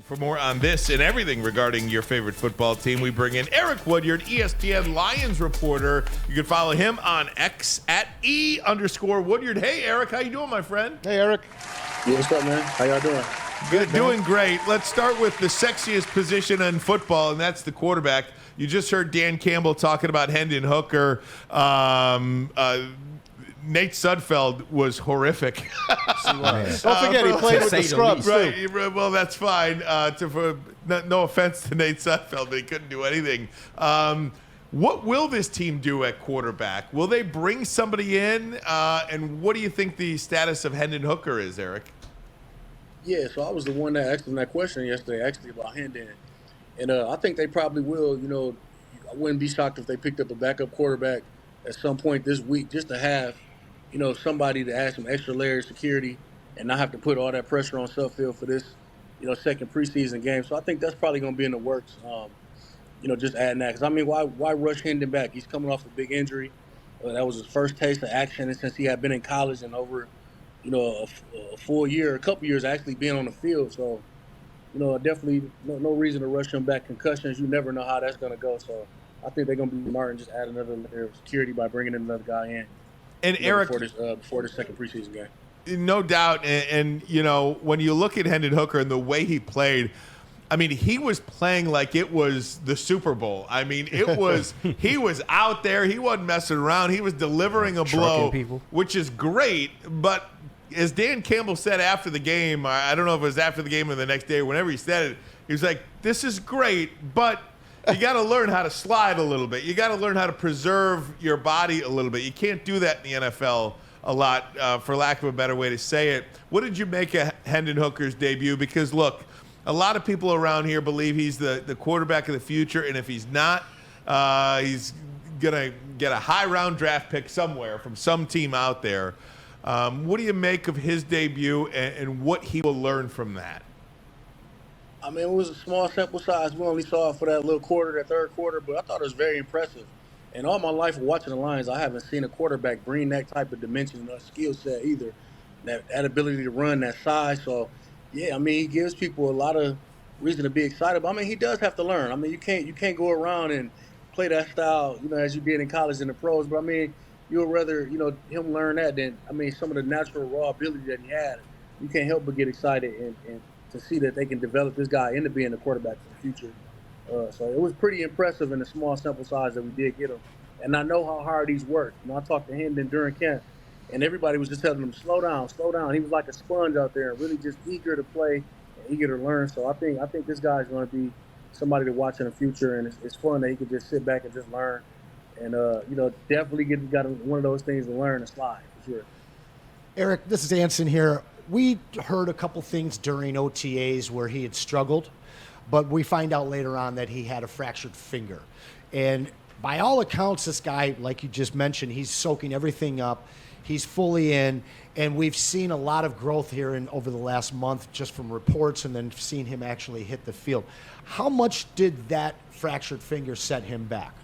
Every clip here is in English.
For more on this and everything regarding your favorite football team, we bring in Eric Woodward, ESPN Lions reporter. You can follow him on X at @E_Woodward. Hey, Eric, how you doing, my friend? Hey, Eric. Yeah, what's up, man? How y'all doing? Good, doing great. Let's start with the sexiest position in football, and that's the quarterback. You just heard Dan Campbell talking about Hendon Hooker. Nate Sudfeld was horrific. Don't forget, he played with the scrubs, right, well, that's fine. No offense to Nate Sudfeld, they couldn't do anything. What will this team do at quarterback? Will they bring somebody in? And what do you think the status of Hendon Hooker is, Eric? Yeah, so I was the one that asked him that question yesterday, actually, about Hendon. And I think they probably will. You know, I wouldn't be shocked if they picked up a backup quarterback at some point this week just to have, you know, somebody to add some extra layer of security and not have to put all that pressure on Sudfeld for this, you know, second preseason game. So I think that's probably going to be in the works, you know, just adding that. Because, I mean, why rush Hendon back? He's coming off a big injury. That was his first taste of action since he had been in college and over, you know, a full year, a couple years actually being on the field. So, you know, definitely no reason to rush him back. Concussions, you never know how that's going to go. So I think they're going to be smart and just add another layer of security by bringing in another guy in. And Eric, before the second preseason game. No doubt. And, you know, when you look at Hendon Hooker and the way he played, I mean, he was playing like it was the Super Bowl. I mean, it was he was out there. He wasn't messing around. He was delivering a blow, which is great. But as Dan Campbell said after the game, I don't know if it was after the game or the next day or whenever he said it, he was like, this is great, but you got to learn how to slide a little bit. You got to learn how to preserve your body a little bit. You can't do that in the NFL a lot, for lack of a better way to say it. What did you make of Hendon Hooker's debut? Because, look, a lot of people around here believe he's the quarterback of the future, and if he's not, he's going to get a high-round draft pick somewhere from some team out there. What do you make of his debut and what he will learn from that? I mean, it was a small sample size. We only saw it for that little quarter, that third quarter, but I thought it was very impressive. And all my life watching the Lions, I haven't seen a quarterback bring that type of dimension or skill set either, that ability to run, that size. So, yeah, I mean, he gives people a lot of reason to be excited. But, I mean, he does have to learn. I mean, you can't go around and play that style, you know, as you did in college and the pros. But, I mean, you would rather, you know, him learn that than, I mean, some of the natural raw ability that he had. You can't help but get excited and to see that they can develop this guy into being a quarterback for the future. So it was pretty impressive in the small sample size that we did get him. And I know how hard he's worked. You know, I talked to him during camp, and everybody was just telling him, slow down, slow down. He was like a sponge out there, really just eager to play and eager to learn. So I think this guy's going to be somebody to watch in the future, and it's fun that he can just sit back and just learn. And, you know, definitely got one of those things to learn and slide, for sure. Eric, this is Anson here. We heard a couple things during OTAs where he had struggled, but we find out later on that he had a fractured finger. And by all accounts, this guy, like you just mentioned, he's soaking everything up. He's fully in, and we've seen a lot of growth here over the last month just from reports and then seeing him actually hit the field. How much did that fractured finger set him back?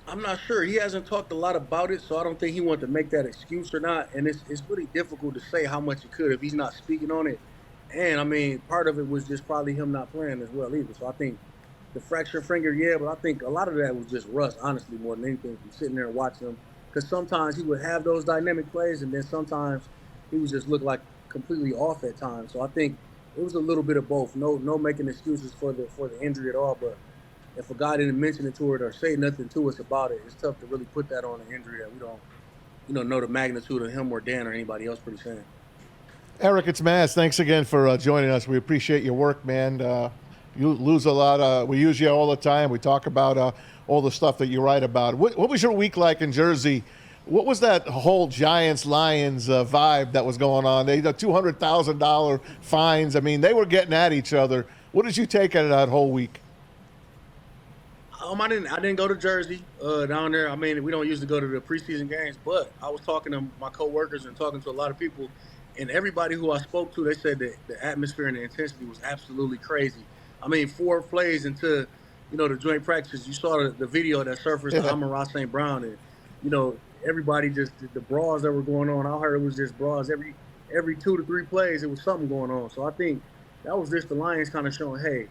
I'm not sure. He hasn't talked a lot about it, so I don't think he wanted to make that excuse or not. And it's really difficult to say how much he could if he's not speaking on it. And, I mean, part of it was just probably him not playing as well either. So I think the fractured finger, yeah, but I think a lot of that was just rust, honestly, more than anything, from sitting there and watching him. Because sometimes he would have those dynamic plays, and then sometimes he would just look like completely off at times. So I think it was a little bit of both. No making excuses for the injury at all, but if a guy didn't mention it to it or say nothing to us about it, it's tough to really put that on an injury that we don't, you know the magnitude of him or Dan or anybody else pretty soon. Eric, it's Maz. Thanks again for joining us. We appreciate your work, man. You lose a lot. We use you all the time. We talk about all the stuff that you write about. What was your week like in Jersey? What was that whole Giants-Lions vibe that was going on? They had $200,000 fines. I mean, they were getting at each other. What did you take out of that whole week? I didn't go to Jersey down there. I mean, we don't usually go to the preseason games, but I was talking to my coworkers and talking to a lot of people, and everybody who I spoke to, they said that the atmosphere and the intensity was absolutely crazy. I mean, 4 plays into, the joint practices, you saw the video that surfaced to Amon-Ra St. Brown, and everybody just the brawls that were going on. I heard it was just brawls every 2 to 3 plays. It was something going on. So I think that was just the Lions kind of showing, hey,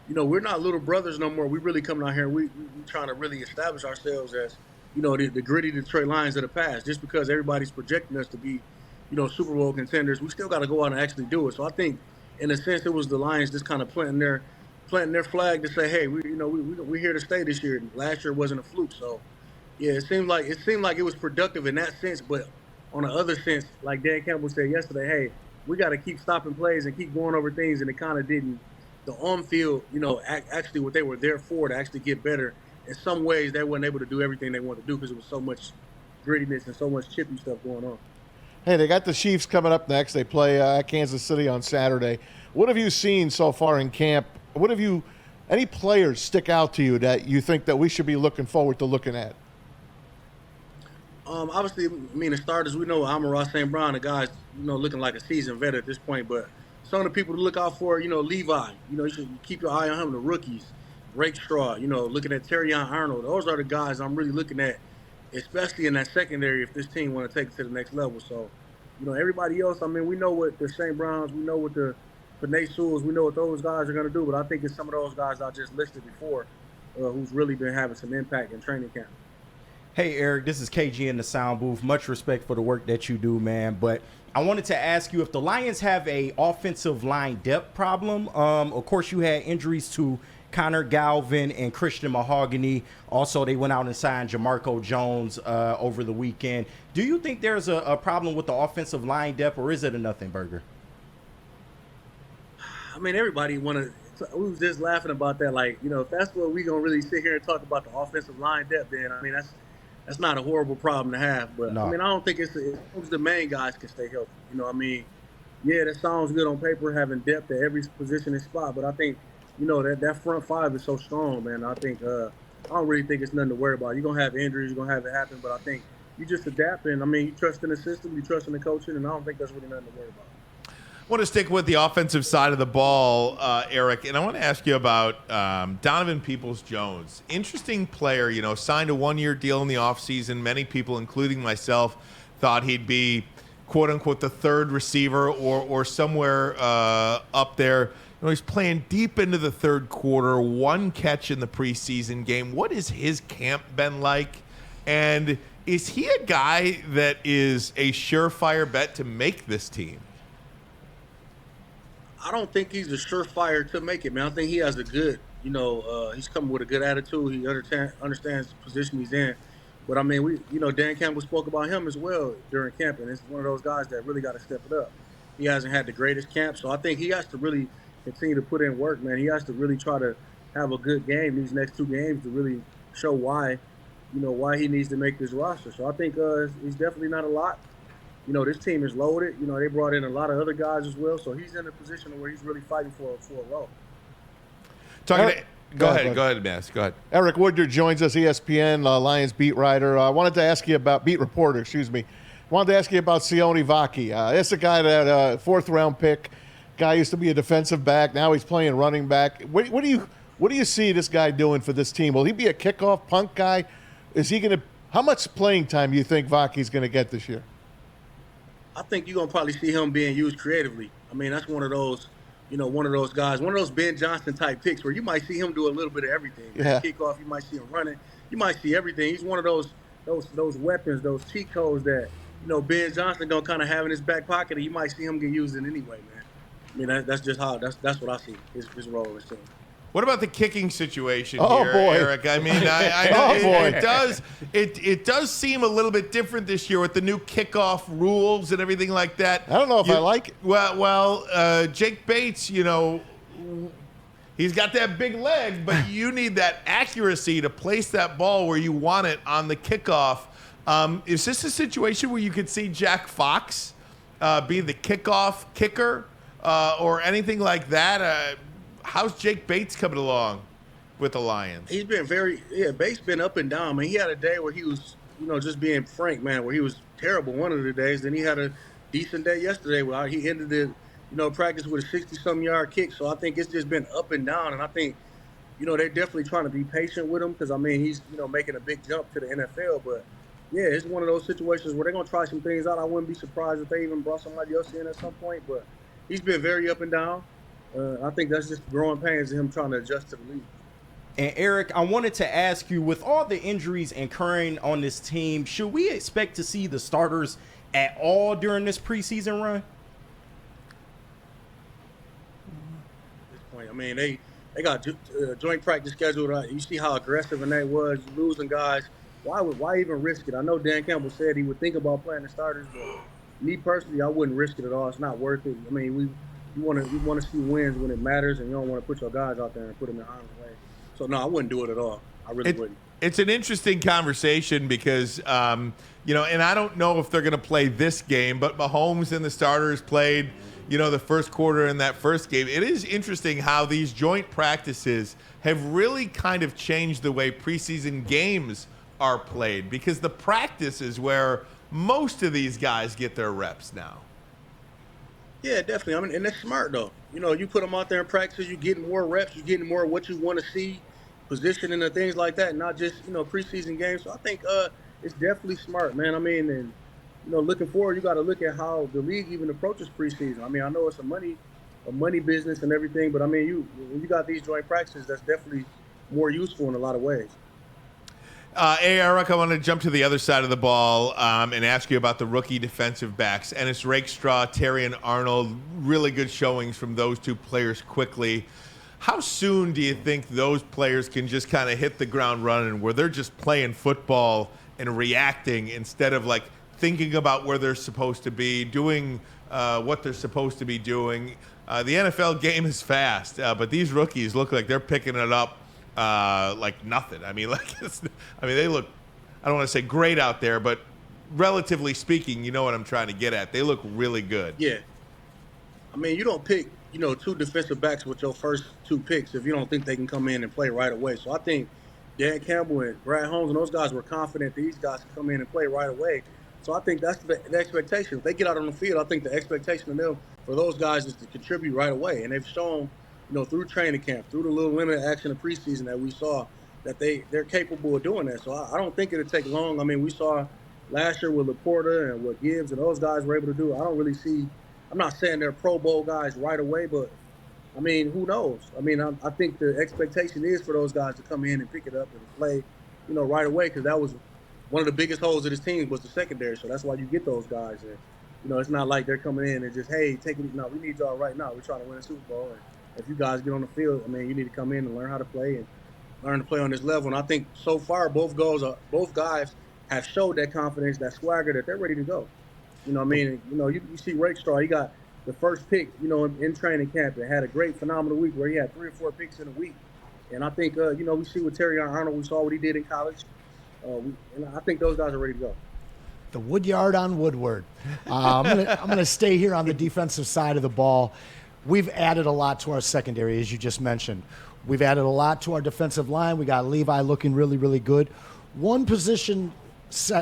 we're not little brothers no more. We really coming out here. We trying to really establish ourselves as, the gritty Detroit Lions of the past. Just because everybody's projecting us to be, Super Bowl contenders, we still got to go out and actually do it. So I think, in a sense, it was the Lions just kind of planting their flag to say, hey, we're here to stay this year. Last year wasn't a fluke. So yeah, it seemed like it was productive in that sense, but on the other sense, like Dan Campbell said yesterday, hey, we got to keep stopping plays and keep going over things, and it kind of didn't. The on field, actually what they were there for to actually get better. In some ways, they weren't able to do everything they wanted to do because there was so much grittiness and so much chippy stuff going on. Hey, they got the Chiefs coming up next. They play at Kansas City on Saturday. What have you seen so far in camp? Any players stick out to you that you think that we should be looking forward to looking at? Obviously, the starters, we know Amon-Ra St. Brown, the guy's, looking like a seasoned vet at this point. But some of the people to look out for, Levi, you should keep your eye on him, the rookies, Rakestraw, looking at Terrion Arnold. Those are the guys I'm really looking at, especially in that secondary if this team want to take it to the next level. So, everybody else, we know what the St. Browns, we know what the Panay Sewells, we know what those guys are going to do. But I think it's some of those guys I just listed before who's really been having some impact in training camp. Hey, Eric, this is KG in the sound booth. Much respect for the work that you do, man. But I wanted to ask you if the Lions have a offensive line depth problem. Of course, you had injuries to Connor Galvin and Christian Mahogany. Also, they went out and signed Jamarco Jones over the weekend. Do you think there's a problem with the offensive line depth, or is it a nothing burger? Everybody we was just laughing about that. Like, if that's what we're going to really sit here and talk about the offensive line depth, then, that's not a horrible problem to have. But, No. I don't think it's the main guys can stay healthy. Yeah, that sounds good on paper, having depth at every position and spot. But I think, that front five is so strong, man. I think I don't really think it's nothing to worry about. You're going to have injuries. You're going to have it happen. But I think you just adapt. And, you trust in the system. You trust in the coaching. And I don't think that's really nothing to worry about. I want to stick with the offensive side of the ball, Eric, and I want to ask you about Donovan Peoples-Jones. Interesting player, signed a one-year deal in the offseason. Many people, including myself, thought he'd be, quote-unquote, the third receiver or somewhere up there. He's playing deep into the third quarter, one catch in the preseason game. What has his camp been like? And is he a guy that is a surefire bet to make this team? I don't think he's a surefire to make it, man. I think he has a good, he's coming with a good attitude. He understands the position he's in. But, Dan Campbell spoke about him as well during camp, and it's one of those guys that really got to step it up. He hasn't had the greatest camp, so I think he has to really continue to put in work, man. He has to really try to have a good game these next two games to really show why he needs to make this roster. So I think he's definitely not a lot. This team is loaded. They brought in a lot of other guys as well. So he's in a position where he's really fighting for a role. Go ahead, Mass. Go ahead. Eric Woodward joins us, ESPN Lions beat writer. I wanted to ask you about beat reporter. Excuse me. Wanted to ask you about Sione Vaki. It's a guy that fourth-round pick. Guy used to be a defensive back. Now he's playing running back. What do you see this guy doing for this team? Will he be a kickoff punt guy? Is he going to? How much playing time do you think Vaki's going to get this year? I think you're going to probably see him being used creatively. That's one of those, guys, one of those Ben Johnson type picks where you might see him do a little bit of everything. Yeah. Kickoff, you might see him running. You might see everything. He's one of those weapons, those cheat codes that, Ben Johnson going to kind of have in his back pocket, and you might see him get used in anyway, man. That's just how, that's what I see, his role in this team. What about the kicking situation Oh, here, boy. Eric? I know it does seem a little bit different this year with the new kickoff rules and everything like that. I don't know if I like it. Well, Jake Bates, he's got that big leg, but you need that accuracy to place that ball where you want it on the kickoff. Is this a situation where you could see Jack Fox be the kickoff kicker or anything like that? How's Jake Bates coming along with the Lions? He's been Bates been up and down. He had a day where he was, just being frank, man, where he was terrible one of the days. Then he had a decent day yesterday where he ended the, practice with a 60-some yard kick. So I think it's just been up and down. And I think, they're definitely trying to be patient with him because, he's, making a big jump to the NFL. But, yeah, it's one of those situations where they're going to try some things out. I wouldn't be surprised if they even brought somebody else in at some point. But he's been very up and down. I think that's just growing pains of him trying to adjust to the league. And Eric, I wanted to ask you, with all the injuries occurring on this team, should we expect to see the starters at all during this preseason run? At this point, I mean, they got joint practice scheduled. You see how aggressive Nate was, losing guys. Why even risk it? I know Dan Campbell said he would think about playing the starters, but me personally, I wouldn't risk it at all. It's not worth it. I mean, you want to see wins when it matters, and you don't want to put your guys out there and put them in harm's way. So no, I wouldn't do it at all. I really wouldn't. It's an interesting conversation because, and I don't know if they're going to play this game, but Mahomes and the starters played, the first quarter in that first game. It is interesting how these joint practices have really kind of changed the way preseason games are played, because the practice is where most of these guys get their reps now. Yeah, definitely. I mean, and that's smart though. You put them out there in practice, you're getting more reps, you're getting more of what you want to see, positioning and things like that, not just preseason games. So I think it's definitely smart, man. I mean, and looking forward, you got to look at how the league even approaches preseason. I mean, I know it's a money business and everything, but I mean, when you got these joint practices, that's definitely more useful in a lot of ways. Hey, Eric, I want to jump to the other side of the ball and ask you about the rookie defensive backs. Ennis Rakestraw, Terry, and Arnold, really good showings from those two players quickly. How soon do you think those players can just kind of hit the ground running, where they're just playing football and reacting instead of like thinking about where they're supposed to be, doing what they're supposed to be doing? The NFL game is fast, but these rookies look like they're picking it up like nothing. I mean, they look, I don't want to say great out there, but relatively speaking, you know what I'm trying to get at. They look really good. Yeah. I mean, you don't pick, two defensive backs with your first two picks if you don't think they can come in and play right away. So I think Dan Campbell and Brad Holmes and those guys were confident these guys can come in and play right away. So I think that's the expectation. If they get out on the field, I think the expectation of them for those guys is to contribute right away. And they've shown, through training camp, through the little limited action of preseason that we saw, that they're capable of doing that. So I don't think it'll take long. I mean, we saw last year with Laporta and what Gibbs and those guys were able to do. I don't really see – I'm not saying they're Pro Bowl guys right away, but, I mean, who knows? I mean, I think the expectation is for those guys to come in and pick it up and play, right away, because that was one of the biggest holes of this team was the secondary. So that's why you get those guys. And, it's not like they're coming in and just, hey, take it. No, we need y'all right now. We're trying to win a Super Bowl. And if you guys get on the field, I mean, you need to come in and learn how to play and learn to play on this level. And I think so far both guys have showed that confidence, that swagger, that they're ready to go. You see Rakestraw, he got the first pick, in training camp and had a great, phenomenal week where he had 3 or 4 picks in a week. And I think, we see with Terry Arnold, we saw what he did in college. And I think those guys are ready to go. The Woodyard on Woodward. I'm gonna stay here on the defensive side of the ball. We've added a lot to our secondary, as you just mentioned. We've added a lot to our defensive line. We got Levi looking really, really good. One position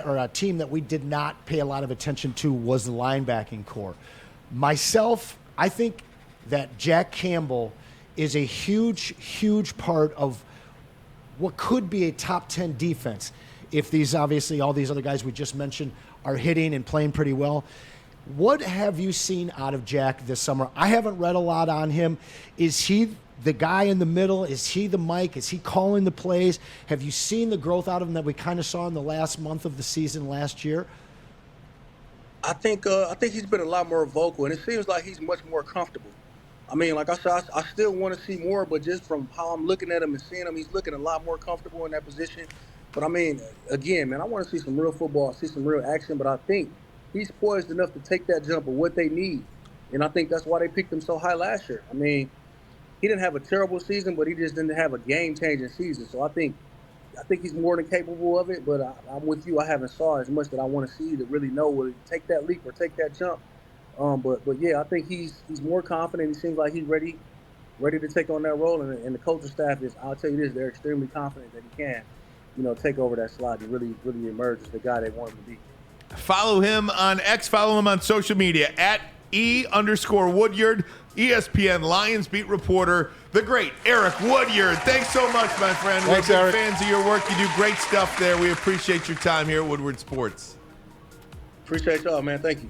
or a team that we did not pay a lot of attention to was the linebacking core. Myself, I think that Jack Campbell is a huge, huge part of what could be a top 10 defense if these, obviously, all these other guys we just mentioned are hitting and playing pretty well. What have you seen out of Jack this summer? I haven't read a lot on him. Is he the guy in the middle? Is he the Mike? Is he calling the plays? Have you seen the growth out of him that we kind of saw in the last month of the season last year? I think he's been a lot more vocal, and it seems like he's much more comfortable. I mean, like I said, I still want to see more, but just from how I'm looking at him and seeing him, he's looking a lot more comfortable in that position. But I mean, again, man, I want to see some real football, see some real action, but I think he's poised enough to take that jump of what they need. And I think that's why they picked him so high last year. I mean, he didn't have a terrible season, but he just didn't have a game-changing season. So I think he's more than capable of it, but I'm with you. I haven't saw as much that I want to see to really know will he take that leap or take that jump. But yeah, I think he's more confident. He seems like he's ready to take on that role. And the coaching staff is, I'll tell you this, they're extremely confident that he can, take over that slot and really, really emerge as the guy they want him to be. Follow him on X. Follow him on social media at @E_Woodyard. ESPN Lions beat reporter, the great Eric Woodyard. Thanks so much, my friend. Thanks, We're Eric. big fans of your work. You do great stuff there. We appreciate your time here at Woodward Sports. Appreciate y'all, man. Thank you.